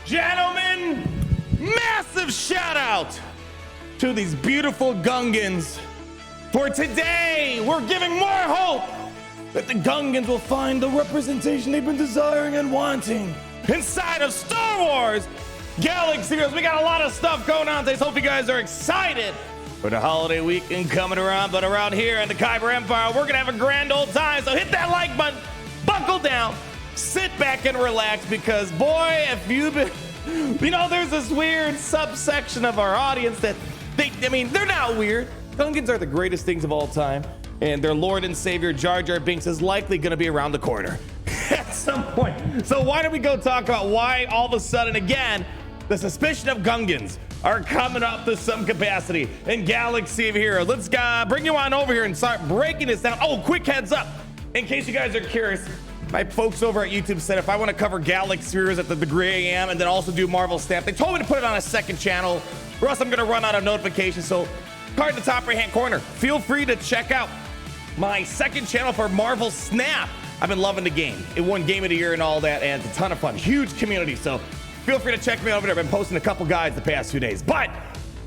Gentlemen, massive shout out to these beautiful Gungans. For today, we're giving more hope that the Gungans will find the representation they've been desiring and wanting inside of Star Wars Galaxy Heroes. We got a lot of stuff going on today, so hope you guys are excited for the holiday weekend coming around. But around here in the Kyber Empire, we're gonna have a grand old time, so hit that like button, buckle down, sit back and relax, because boy, if you've been, you know, there's this weird subsection of our audience that they're not weird. Gungans are the greatest things of all time, and their Lord and Savior Jar Jar Binks is likely gonna be around the corner at some point. So why don't we go talk about why all of a sudden again the suspicion of Gungans are coming up to some capacity in Galaxy of Heroes. Let's bring you on over here and start breaking this down. Oh, quick heads up, in case you guys are curious, my folks over at YouTube said if I want to cover Galaxy Heroes at the degree I am and then also do Marvel Snap, they told me to put it on a second channel or else I'm going to run out of notifications. So card in the top right hand corner, feel free to check out my second channel for Marvel Snap. I've been loving the game. It won Game of the Year and all that, and it's a ton of fun. Huge community, so feel free to check me over there. I've been posting a couple guides the past few days. But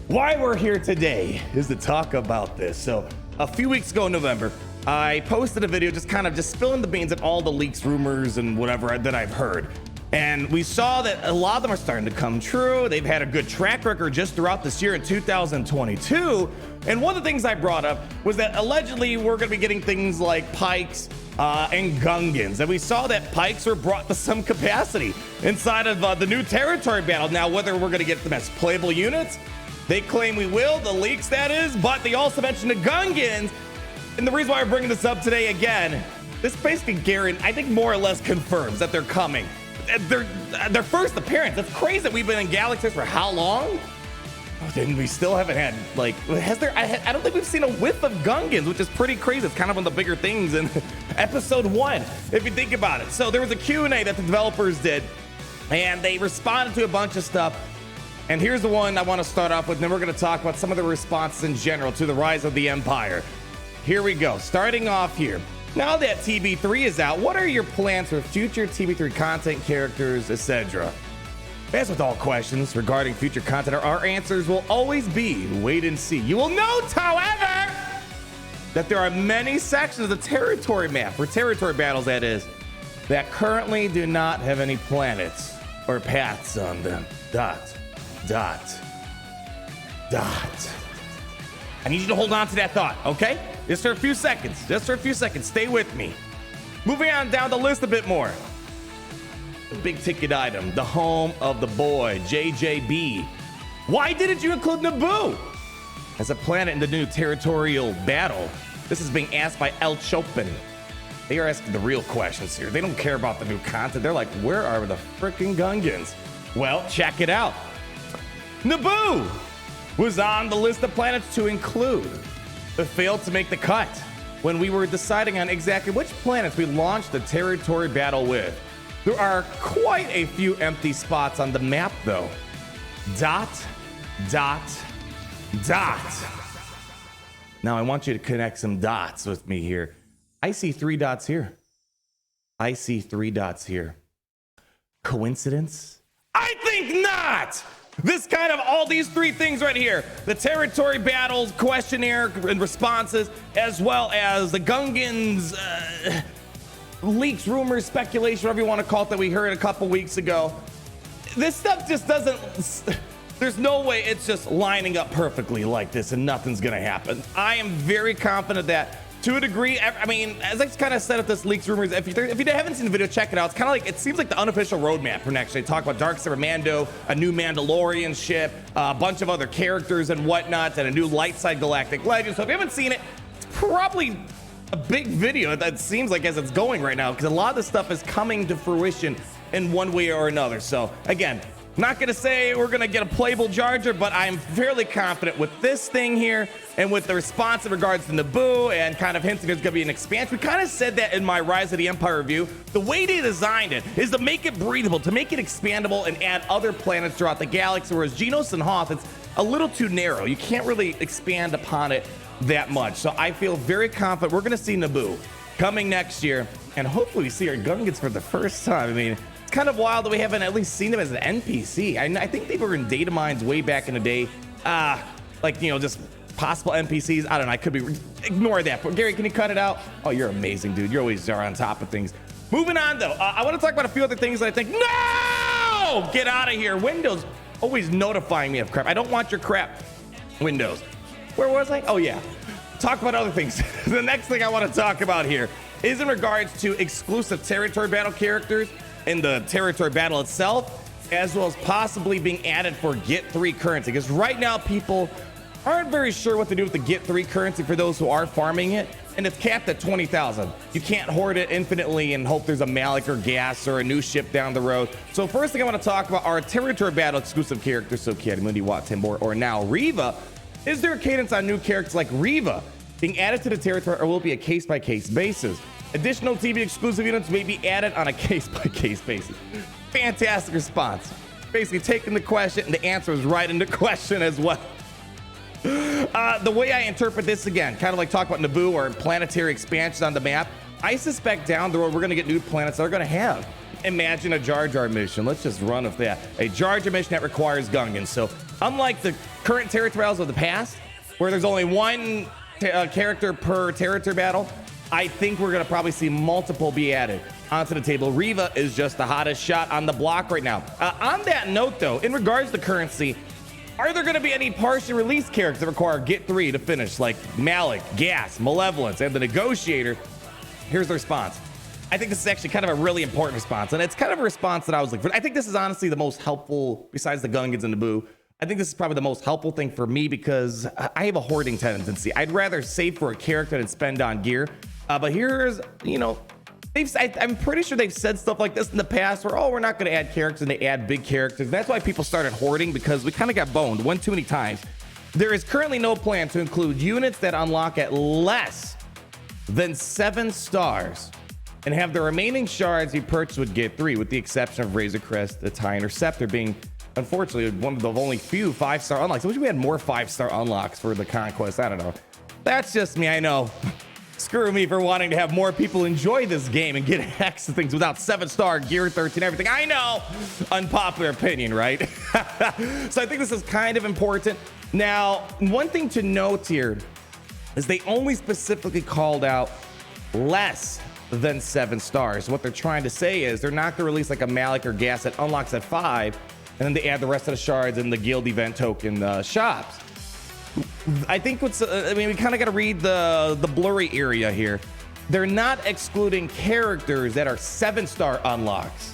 why we're here today is to talk about this. So a few weeks ago in November, I posted a video just spilling the beans at all the leaks, rumors, and whatever that I've heard. And we saw that a lot of them are starting to come true. They've had a good track record just throughout this year in 2022. And one of the things I brought up was that allegedly we're going to be getting things like Pikes and Gungans. And we saw that Pikes were brought to some capacity inside of the new territory battle. Now, whether we're going to get them as playable units, they claim we will, the leaks that is, but they also mentioned the Gungans. And the reason why we're bringing this up today again, this basically guarantees, I think more or less confirms that they're coming. Their first appearance. It's crazy that we've been in Galaxy for how long? Oh, then we still haven't had, like, I don't think we've seen a whiff of Gungans, which is pretty crazy. It's kind of one of the bigger things in episode 1, if you think about it. So there was a Q&A that the developers did, and they responded to a bunch of stuff. And here's the one I want to start off with, and then we're going to talk about some of the responses in general to the rise of the Empire. Here we go. Starting off here. Now that TB3 is out, what are your plans for future TB3 content, characters, etc.? As with all questions regarding future content, our answers will always be wait and see. You will note, however, that there are many sections of the territory map, for territory battles that is, that currently do not have any planets or paths on them. Dot. I need you to hold on to that thought, okay? Just for a few seconds. Stay with me. Moving on down the list a bit more. The big ticket item, the home of the boy, JJB. Why didn't you include Naboo as a planet in the new territorial battle? This is being asked by El Chopin. They are asking the real questions here. They don't care about the new content. They're like, where are the freaking Gungans? Well, check it out. Naboo was on the list of planets to include, but failed to make the cut when we were deciding on exactly which planets we launched the territory battle with. There are quite a few empty spots on the map though. Dot. Now I want you to connect some dots with me here. I see 3 dots here. Coincidence? I think not! This kind of all these 3 things right here, the territory battles, questionnaire and responses, as well as the Gungans, leaks, rumors, speculation, whatever you want to call it, that we heard a couple weeks ago. This stuff just doesn't, there's no way it's just lining up perfectly like this and nothing's going to happen. I am very confident that to a degree, I mean, as I kind of set up this leaks, rumors, if you haven't seen the video, check it out. It's kind of like, it seems like the unofficial roadmap for next. They talk about Darksaber Mando, a new Mandalorian ship, a bunch of other characters and whatnot, and a new light side galactic legend. So if you haven't seen it, it's probably a big video that seems like as it's going right now, because a lot of this stuff is coming to fruition in one way or another. So again, not gonna say we're gonna get a playable Jar Jar, but I'm fairly confident with this thing here and with the response in regards to Naboo and kind of hinting there's gonna be an expansion. We kind of said that in my Rise of the Empire review. The way they designed it is to make it breathable, to make it expandable and add other planets throughout the galaxy, whereas Geonos and Hoth, it's a little too narrow. You can't really expand upon it that much. So I feel very confident we're gonna see Naboo coming next year, and hopefully we see our Gungans for the first time. I mean, It's kind of wild that we haven't at least seen them as an NPC. I think they were in data mines way back in the day. Like, you know, just possible NPCs. I don't know. I could be. Ignore that. But Gary, can you cut it out? Oh, you're amazing, dude. You're always on top of things. Moving on, though. I want to talk about a few other things that I think. No! Get out of here. Windows always notifying me of crap. I don't want your crap. Windows. Where was I? Oh, yeah. Talk about other things. The next thing I want to talk about here is in regards to exclusive territory battle characters in the territory battle itself, as well as possibly being added for Get 3 currency. Because right now, people aren't very sure what to do with the Get 3 currency for those who are farming it, and it's capped at 20,000. You can't hoard it infinitely and hope there's a Malik or gas or a new ship down the road. So first thing I want to talk about are territory battle exclusive characters. So Kiadimundi, Wattembor, or now Riva. Is there a cadence on new characters like Riva being added to the territory, or will it be a case-by-case basis? Additional TV exclusive units may be added on a case-by-case basis. Fantastic response. Basically taking the question, and the answer is right in the question as well. The way I interpret this, again, kind of like talk about Naboo or planetary expansions on the map, I suspect down the road we're going to get new planets that are going to have. Imagine a Jar Jar mission. Let's just run with that. A Jar Jar mission that requires Gungans. So unlike the current territorials of the past, where there's only one character per territory battle, I think we're going to probably see multiple be added onto the table. Riva is just the hottest shot on the block right now. On that note, though, in regards to currency, are there going to be any partially released characters that require Get 3 to finish, like Malik, Gas, Malevolence, and the Negotiator? Here's the response. I think this is actually kind of a really important response, and it's kind of a response that I was looking for. I think this is honestly the most helpful, besides the Gungans and Naboo. I think this is probably the most helpful thing for me because I have a hoarding tendency. I'd rather save for a character than spend on gear. But here's, you know, I'm pretty sure they've said stuff like this in the past where, oh, we're not going to add characters, and they add big characters. That's why people started hoarding, because we kind of got boned one too many times. There is currently no plan to include units that unlock at less than 7 stars and have the remaining shards you purchase with Get 3, with the exception of Razor Crest, the TIE Interceptor being, unfortunately, one of the only few 5-star unlocks. I wish we had more 5-star unlocks for the Conquest. I don't know. That's just me, I know. Screw me for wanting to have more people enjoy this game and get access to things without 7-star gear, 13, everything. I know, unpopular opinion, right? So I think this is kind of important. Now, one thing to note here is they only specifically called out less than 7 stars. What they're trying to say is they're not going to release like a Malik or Gas that unlocks at 5, and then they add the rest of the shards in the guild event token shops. I think we kind of got to read the blurry area here. They're not excluding characters that are 7-star unlocks.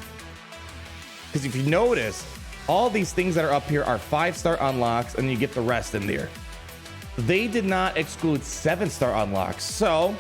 Because if you notice, all these things that are up here are 5-star unlocks, and you get the rest in there. They did not exclude 7-star unlocks. So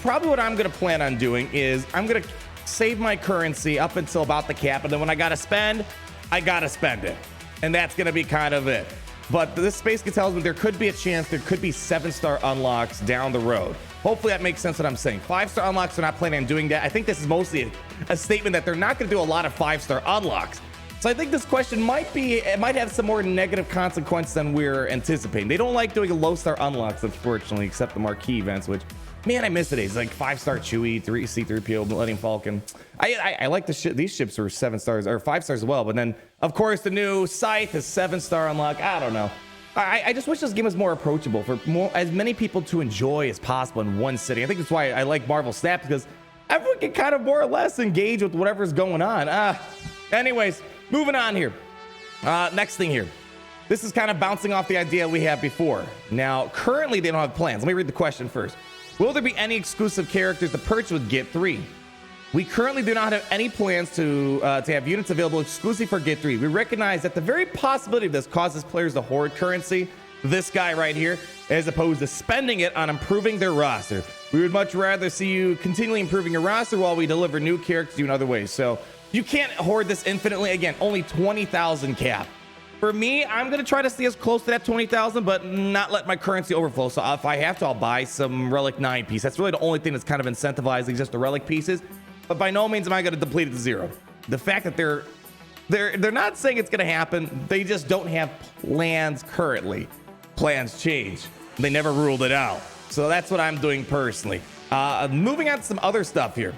probably what I'm going to plan on doing is I'm going to save my currency up until about the cap, and then when I got to spend, I got to spend it. And that's going to be kind of it. But this basically tells me there could be a chance there could be 7-star unlocks down the road. Hopefully that makes sense what I'm saying. 5-star unlocks, they're not planning on doing that. I think this is mostly a statement that they're not going to do a lot of 5-star unlocks. So I think this question might have some more negative consequence than we're anticipating. They don't like doing low-star unlocks, unfortunately, except the marquee events, which, man, I miss it. It's like 5-star Chewie, C-3PO, Millennium Falcon. I like these ships are 7 stars or 5 stars as well. But then, of course, the new Scythe is 7-star unlock. I don't know. I just wish this game was more approachable for as many people to enjoy as possible in one city. I think that's why I like Marvel Snap, because everyone can kind of more or less engage with whatever's going on. Anyways, moving on here. Next thing here. This is kind of bouncing off the idea we had before. Now, currently, they don't have plans. Let me read the question first. Will there be any exclusive characters to purchase with Get 3? We currently do not have any plans to have units available exclusively for Get 3. We recognize that the very possibility of this causes players to hoard currency, this guy right here, as opposed to spending it on improving their roster. We would much rather see you continually improving your roster while we deliver new characters to you in other ways. So you can't hoard this infinitely. Again, only 20,000 cap. For me, I'm going to try to stay as close to that 20,000, but not let my currency overflow. So if I have to, I'll buy some Relic 9 piece. That's really the only thing that's kind of incentivizing, just the Relic pieces. But by no means am I going to deplete it to 0. The fact that they're not saying it's going to happen. They just don't have plans currently. Plans change. They never ruled it out. So that's what I'm doing personally. Moving on to some other stuff here.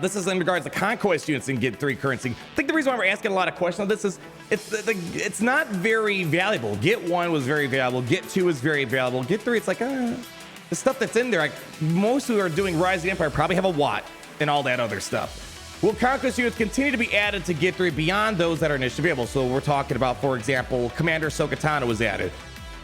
This is in regards to Conquest units and Get 3 currency. I think the reason why we're asking a lot of questions on this is it's not very valuable. Get 1 was very valuable. Get 2 is very valuable. Get 3, it's like, the stuff that's in there, like most who are doing Rise of the Empire probably have a Watt and all that other stuff. Will Conquest units continue to be added to Get 3 beyond those that are initially available? So we're talking about, for example, Commander Sokatano was added.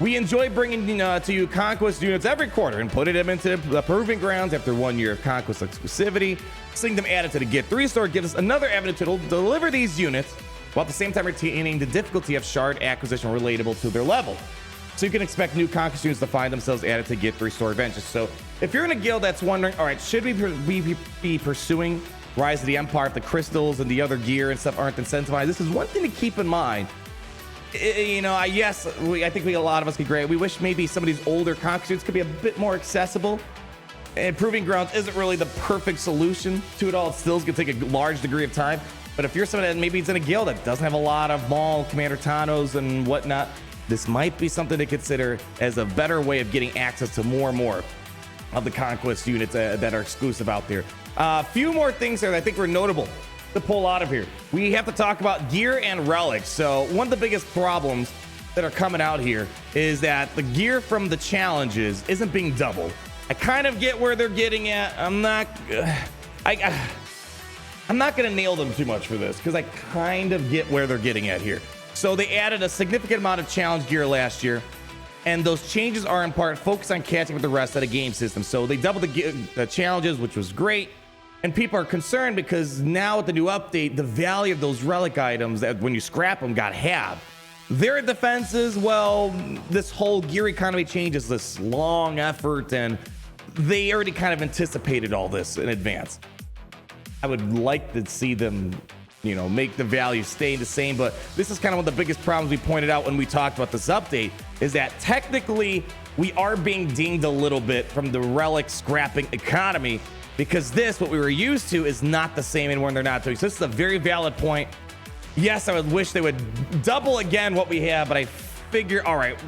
We enjoy bringing to you Conquest units every quarter and putting them into the Proving Grounds after 1 year of Conquest exclusivity. Seeing them added to the Get 3 store gives us another avenue to deliver these units while at the same time retaining the difficulty of shard acquisition relatable to their level. So you can expect new Conquest units to find themselves added to Get 3 store eventually. So if you're in a guild that's wondering, all right, should we be pursuing Rise of the Empire if the crystals and the other gear and stuff aren't incentivized? This is one thing to keep in mind. You know, I think a lot of us could agree. We wish maybe some of these older Conquest units could be a bit more accessible. And Proving Grounds isn't really the perfect solution to it all. It still is going to take a large degree of time. But if you're someone that maybe is in a guild that doesn't have a lot of Maul, Commander Tanos, and whatnot, this might be something to consider as a better way of getting access to more and more of the Conquest units that are exclusive out there. A few more things there that I think were notable to pull out of here. We have to talk about gear and relics. So one of the biggest problems that are coming out here is that the gear from the challenges isn't being doubled. I kind of get where they're getting at. I'm not gonna nail them too much for this because I kind of get where they're getting at here. So they added a significant amount of challenge gear last year, and those changes are in part focused on catching with the rest of the game system. So they doubled the challenges, which was great. And people are concerned because now with the new update, the value of those relic items that when you scrap them got halved. Their defenses, well, this whole gear economy change is this long effort, and they already kind of anticipated all this in advance. I would like to see them, you know, make the value stay the same, but this is kind of one of the biggest problems we pointed out when we talked about this update, is that technically we are being dinged a little bit from the relic scrapping economy, because this, what we were used to, is not the same anymore, and they're not doing. So this is a very valid point. Yes, I would wish they would double again what we have, but I figure, all right,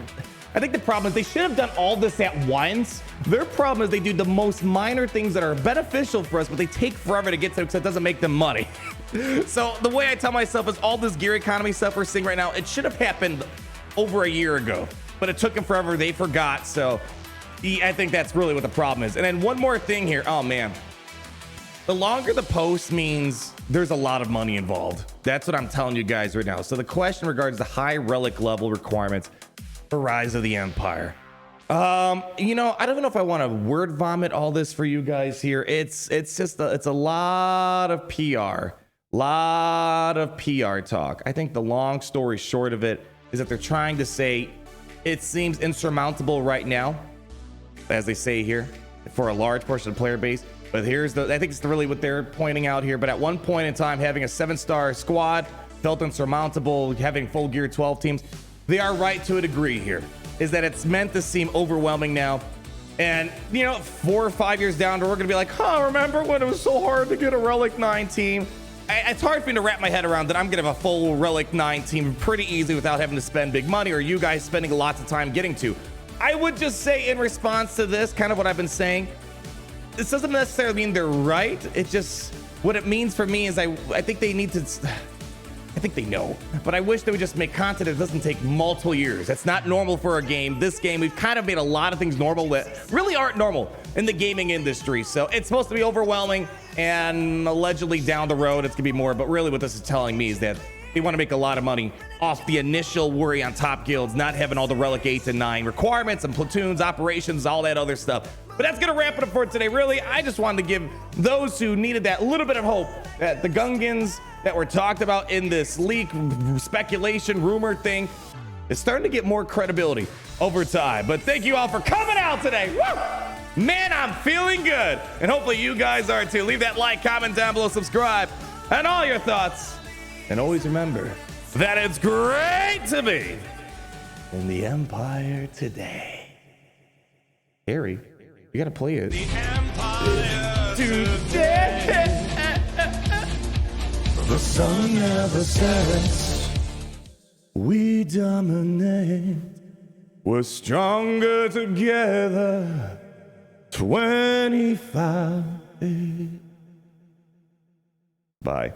I think the problem is they should have done all this at once. Their problem is they do the most minor things that are beneficial for us, but they take forever to get to because it doesn't make them money. So the way I tell myself is all this gear economy stuff we're seeing right now, it should have happened over a year ago, but it took them forever. They forgot. So I think that's really what the problem is. And then one more thing here. Oh man, the longer the post means there's a lot of money involved. That's what I'm telling you guys right now. So the question regards the high relic level requirements for Rise of the Empire. You know, I don't know if I want to word vomit all this for you guys here. It's just it's a lot of PR talk. I think the long story short of it is that they're trying to say it seems insurmountable right now, as they say here, for a large portion of the player base. But I think it's really what they're pointing out here. But at one point in time, having a 7-star squad felt insurmountable, having full gear 12 teams. They are right to a degree here, is that it's meant to seem overwhelming now. And, you know, 4 or 5 years down, we're going to be like, oh, remember when it was so hard to get a Relic 9 team? It's hard for me to wrap my head around that I'm going to have a full Relic 9 team pretty easy without having to spend big money, or you guys spending lots of time getting to. I would just say in response to this, kind of what I've been saying, this doesn't necessarily mean they're right. It just, what it means for me is I think they need to, I think they know, but I wish they would just make content that doesn't take multiple years. That's not normal for a game. This game, we've kind of made a lot of things normal that really aren't normal in the gaming industry. So it's supposed to be overwhelming, and allegedly down the road, it's gonna be more. But really what this is telling me is that they want to make a lot of money off the initial worry on top guilds, not having all the Relic 8 and 9 requirements and platoons, operations, all that other stuff. But that's going to wrap it up for today. Really, I just wanted to give those who needed that little bit of hope that the Gungans that were talked about in this leak, speculation, rumor thing is starting to get more credibility over time. But thank you all for coming out today. Woo! Man, I'm feeling good. And hopefully you guys are too. Leave that like, comment down below, subscribe, and all your thoughts. And always remember that it's great to be in the Empire today. Harry, you gotta play it. The Empire today. The sun never sets. We dominate. We're stronger together. 25. Bye.